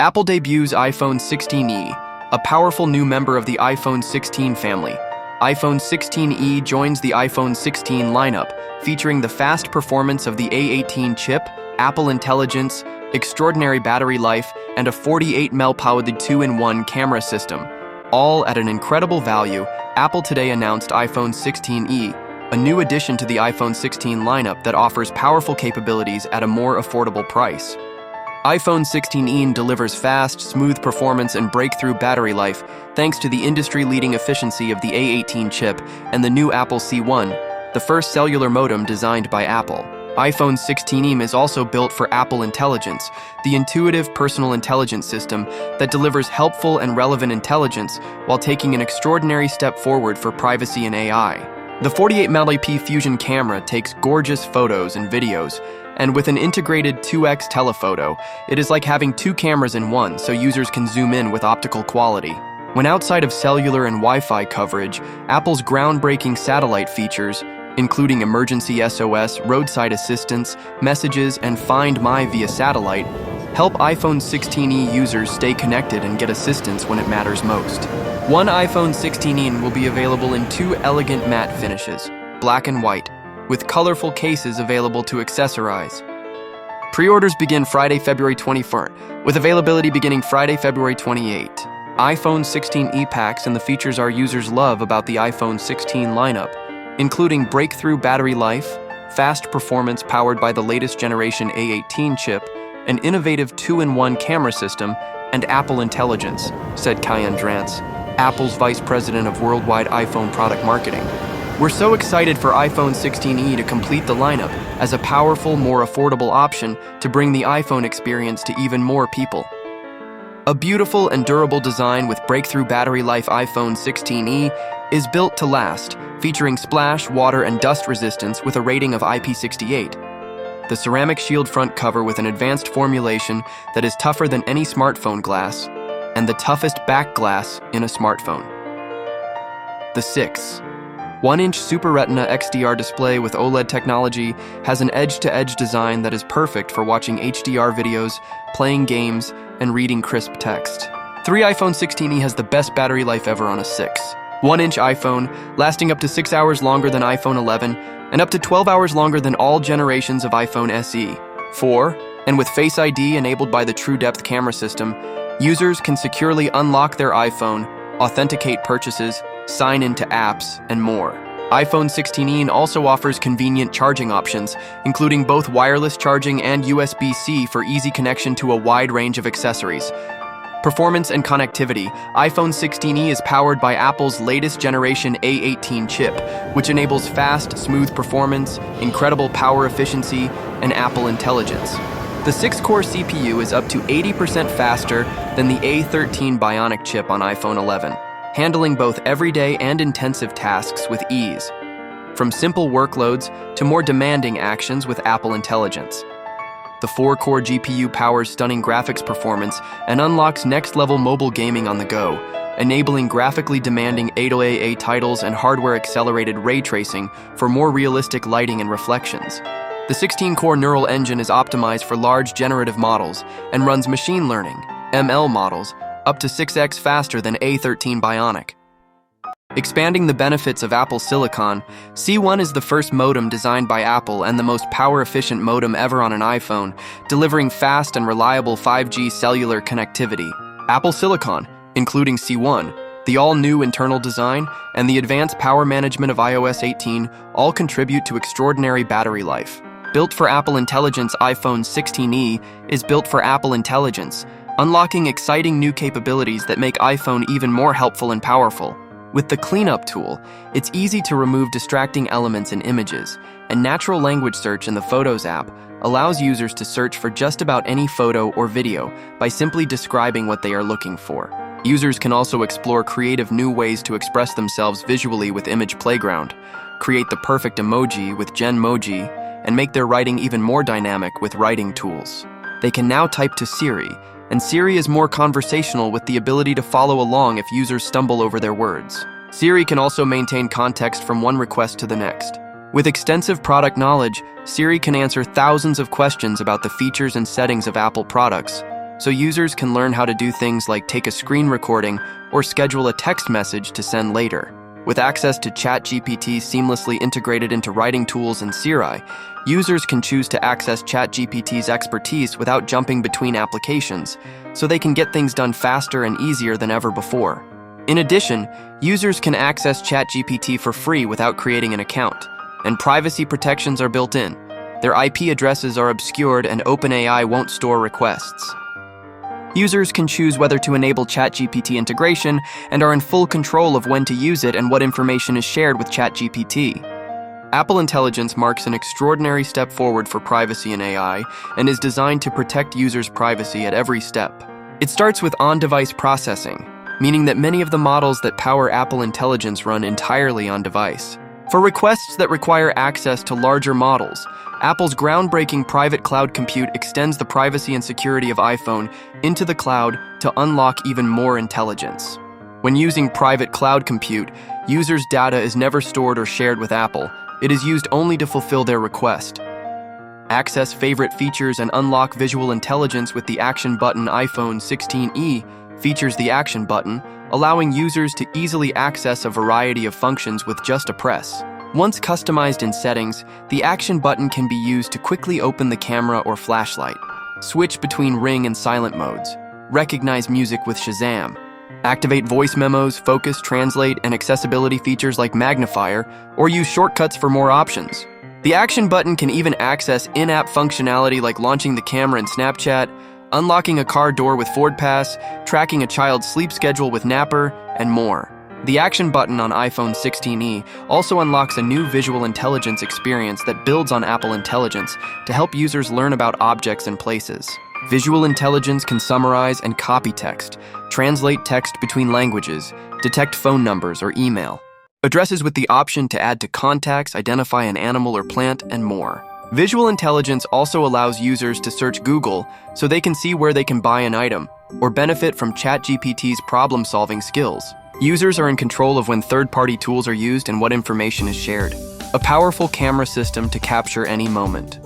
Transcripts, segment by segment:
Apple debuts iPhone 16e, a powerful new member of the iPhone 16 family. iPhone 16e joins the iPhone 16 lineup, featuring the fast performance of the A18 chip, Apple Intelligence, extraordinary battery life, and a 48-MP powered 2-in-1 camera system. All at an incredible value, Apple today announced iPhone 16e, a new addition to the iPhone 16 lineup that offers powerful capabilities at a more affordable price. iPhone 16e delivers fast, smooth performance and breakthrough battery life thanks to the industry-leading efficiency of the A18 chip and the new Apple C1, the first cellular modem designed by Apple. iPhone 16e is also built for Apple Intelligence, the intuitive personal intelligence system that delivers helpful and relevant intelligence while taking an extraordinary step forward for privacy and AI. The 48-MP Fusion camera takes gorgeous photos and videos, and with an integrated 2x telephoto, it is like having two cameras in one so users can zoom in with optical quality. When outside of cellular and Wi-Fi coverage, Apple's groundbreaking satellite features, including emergency SOS, roadside assistance, messages, and Find My via satellite, help iPhone 16e users stay connected and get assistance when it matters most. One iPhone 16e will be available in two elegant matte finishes, black and white, with colorful cases available to accessorize. Pre-orders begin Friday, February 24th, with availability beginning Friday, February 28th. iPhone 16e packs and the features our users love about the iPhone 16 lineup, including breakthrough battery life, fast performance powered by the latest generation A18 chip, an innovative 2-in-1 camera system, and Apple Intelligence, said Kyan Drance, Apple's Vice President of Worldwide iPhone Product Marketing. We're so excited for iPhone 16e to complete the lineup as a powerful, more affordable option to bring the iPhone experience to even more people. A beautiful and durable design with breakthrough battery life, iPhone 16e is built to last, featuring splash, water, and dust resistance with a rating of IP68. The ceramic shield front cover with an advanced formulation that is tougher than any smartphone glass, and the toughest back glass in a smartphone. The 6.1-inch Super Retina XDR display with OLED technology has an edge-to-edge design that is perfect for watching HDR videos, playing games, and reading crisp text. 3 iPhone 16e has the best battery life ever on a 6.1-inch iPhone, lasting up to 6 hours longer than iPhone 11 and up to 12 hours longer than all generations of iPhone SE. 4. And with Face ID enabled by the True Depth camera system, users can securely unlock their iPhone, authenticate purchases, sign into apps, and more. iPhone 16e also offers convenient charging options, including both wireless charging and USB-C for easy connection to a wide range of accessories. Performance and connectivity. iPhone 16e is powered by Apple's latest generation A18 chip, which enables fast, smooth performance, incredible power efficiency, and Apple Intelligence. The 6-core CPU is up to 80% faster than the A13 Bionic chip on iPhone 11, handling both everyday and intensive tasks with ease, from simple workloads to more demanding actions with Apple Intelligence. The 4-core GPU powers stunning graphics performance and unlocks next-level mobile gaming on the go, enabling graphically demanding 808 titles and hardware-accelerated ray tracing for more realistic lighting and reflections. The 16-core neural engine is optimized for large generative models and runs machine learning, ML models, up to 6x faster than A13 Bionic. Expanding the benefits of Apple Silicon, C1 is the first modem designed by Apple and the most power-efficient modem ever on an iPhone, delivering fast and reliable 5G cellular connectivity. Apple Silicon, including C1, the all-new internal design, and the advanced power management of iOS 18 all contribute to extraordinary battery life. Built for Apple Intelligence, iPhone 16e is built for Apple Intelligence, unlocking exciting new capabilities that make iPhone even more helpful and powerful. With the Cleanup tool, it's easy to remove distracting elements in images, and natural language search in the Photos app allows users to search for just about any photo or video by simply describing what they are looking for. Users can also explore creative new ways to express themselves visually with Image Playground, create the perfect emoji with Genmoji, and make their writing even more dynamic with writing tools. They can now type to Siri, and Siri is more conversational with the ability to follow along if users stumble over their words. Siri can also maintain context from one request to the next. With extensive product knowledge, Siri can answer thousands of questions about the features and settings of Apple products, so users can learn how to do things like take a screen recording or schedule a text message to send later. With access to ChatGPT seamlessly integrated into writing tools and Siri, users can choose to access ChatGPT's expertise without jumping between applications, so they can get things done faster and easier than ever before. In addition, users can access ChatGPT for free without creating an account, and privacy protections are built in. Their IP addresses are obscured and OpenAI won't store requests. Users can choose whether to enable ChatGPT integration and are in full control of when to use it and what information is shared with ChatGPT. Apple Intelligence marks an extraordinary step forward for privacy in AI and is designed to protect users' privacy at every step. It starts with on-device processing, meaning that many of the models that power Apple Intelligence run entirely on device. For requests that require access to larger models, Apple's groundbreaking private cloud compute extends the privacy and security of iPhone into the cloud to unlock even more intelligence. When using private cloud compute, users' data is never stored or shared with Apple. It is used only to fulfill their request. Access favorite features and unlock visual intelligence with the Action button. iPhone 16e features the Action button, allowing users to easily access a variety of functions with just a press. Once customized in settings, the Action button can be used to quickly open the camera or flashlight, switch between ring and silent modes, recognize music with Shazam, activate voice memos, focus, translate, and accessibility features like magnifier, or use shortcuts for more options. The Action button can even access in-app functionality like launching the camera in Snapchat, unlocking a car door with Ford Pass, tracking a child's sleep schedule with Napper, and more. The Action button on iPhone 16e also unlocks a new visual intelligence experience that builds on Apple Intelligence to help users learn about objects and places. Visual intelligence can summarize and copy text, translate text between languages, detect phone numbers or email, addresses with the option to add to contacts, identify an animal or plant, and more. Visual intelligence also allows users to search Google so they can see where they can buy an item or benefit from ChatGPT's problem-solving skills. Users are in control of when third-party tools are used and what information is shared. A powerful camera system to capture any moment.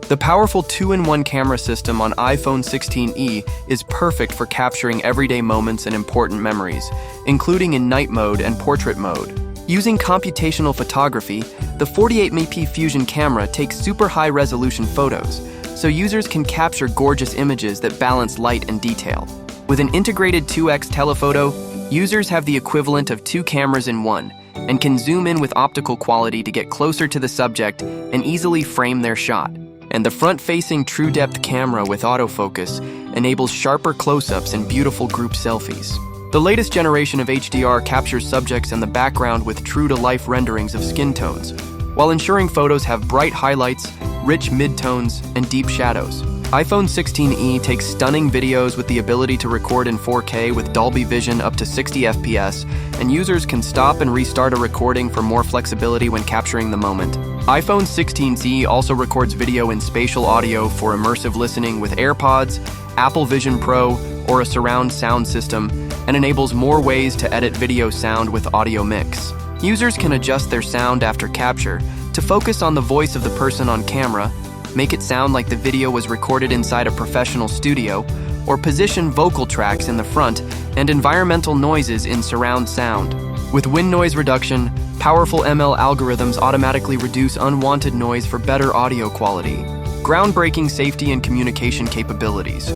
The powerful 2-in-1 camera system on iPhone 16e is perfect for capturing everyday moments and important memories, including in night mode and portrait mode. Using computational photography, the 48MP Fusion camera takes super high-resolution photos, so users can capture gorgeous images that balance light and detail. With an integrated 2x telephoto, users have the equivalent of 2 cameras in one and can zoom in with optical quality to get closer to the subject and easily frame their shot. And the front-facing true-depth camera with autofocus enables sharper close-ups and beautiful group selfies. The latest generation of HDR captures subjects in the background with true-to-life renderings of skin tones, while ensuring photos have bright highlights, rich midtones, and deep shadows. iPhone 16e takes stunning videos with the ability to record in 4K with Dolby Vision up to 60 FPS, and users can stop and restart a recording for more flexibility when capturing the moment. iPhone 16e also records video in spatial audio for immersive listening with AirPods, Apple Vision Pro, or a surround sound system, and enables more ways to edit video sound with audio mix. Users can adjust their sound after capture to focus on the voice of the person on camera, make it sound like the video was recorded inside a professional studio, or position vocal tracks in the front and environmental noises in surround sound. With wind noise reduction, powerful ML algorithms automatically reduce unwanted noise for better audio quality. Groundbreaking safety and communication capabilities.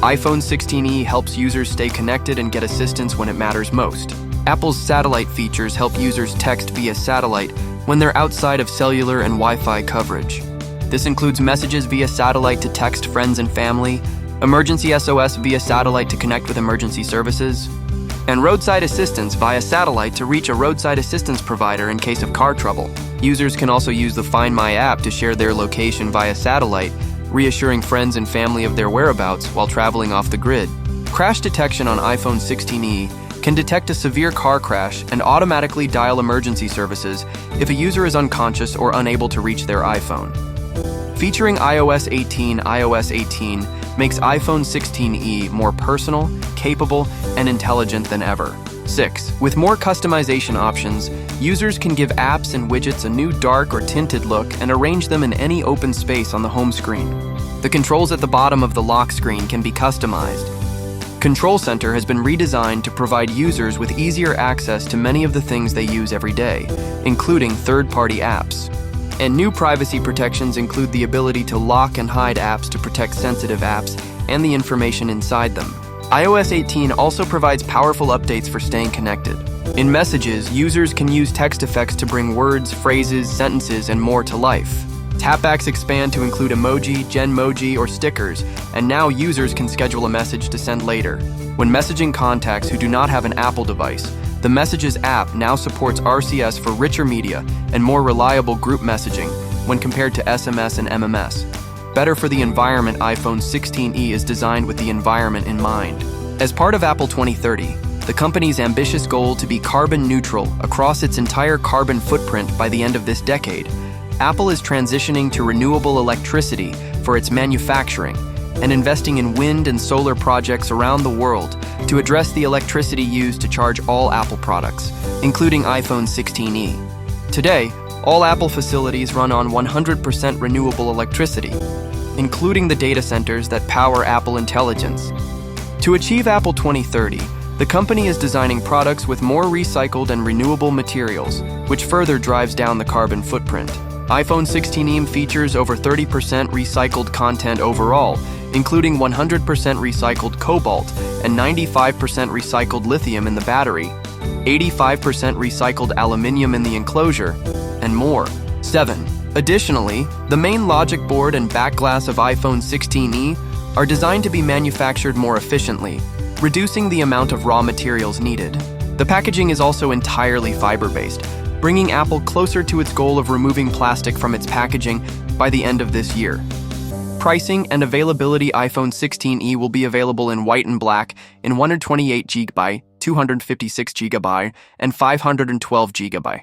iPhone 16e helps users stay connected and get assistance when it matters most. Apple's satellite features help users text via satellite when they're outside of cellular and Wi-Fi coverage. This includes messages via satellite to text friends and family, emergency SOS via satellite to connect with emergency services, and roadside assistance via satellite to reach a roadside assistance provider in case of car trouble. Users can also use the Find My app to share their location via satellite, reassuring friends and family of their whereabouts while traveling off the grid. Crash detection on iPhone 16e can detect a severe car crash and automatically dial emergency services if a user is unconscious or unable to reach their iPhone. Featuring iOS 18 makes iPhone 16e more personal, capable, and intelligent than ever. 6. With more customization options, users can give apps and widgets a new dark or tinted look and arrange them in any open space on the home screen. The controls at the bottom of the lock screen can be customized. Control Center has been redesigned to provide users with easier access to many of the things they use every day, including third-party apps. And new privacy protections include the ability to lock and hide apps to protect sensitive apps and the information inside them. iOS 18 also provides powerful updates for staying connected. In Messages, users can use text effects to bring words, phrases, sentences, and more to life. Tapbacks expand to include emoji, genmoji, or stickers, and now users can schedule a message to send later. When messaging contacts who do not have an Apple device, the Messages app now supports RCS for richer media and more reliable group messaging when compared to SMS and MMS. Better for the environment, iPhone 16e is designed with the environment in mind. As part of Apple 2030, the company's ambitious goal to be carbon neutral across its entire carbon footprint by the end of this decade, Apple is transitioning to renewable electricity for its manufacturing and investing in wind and solar projects around the world to address the electricity used to charge all Apple products, including iPhone 16e. Today, all Apple facilities run on 100% renewable electricity, including the data centers that power Apple Intelligence. To achieve Apple 2030, the company is designing products with more recycled and renewable materials, which further drives down the carbon footprint. iPhone 16e features over 30% recycled content overall, including 100% recycled cobalt and 95% recycled lithium in the battery, 85% recycled aluminium in the enclosure, and more. 7. Additionally, the main logic board and back glass of iPhone 16e are designed to be manufactured more efficiently, reducing the amount of raw materials needed. The packaging is also entirely fiber-based, bringing Apple closer to its goal of removing plastic from its packaging by the end of this year. Pricing and availability: iPhone 16e will be available in white and black in 128GB, 256GB, and 512GB.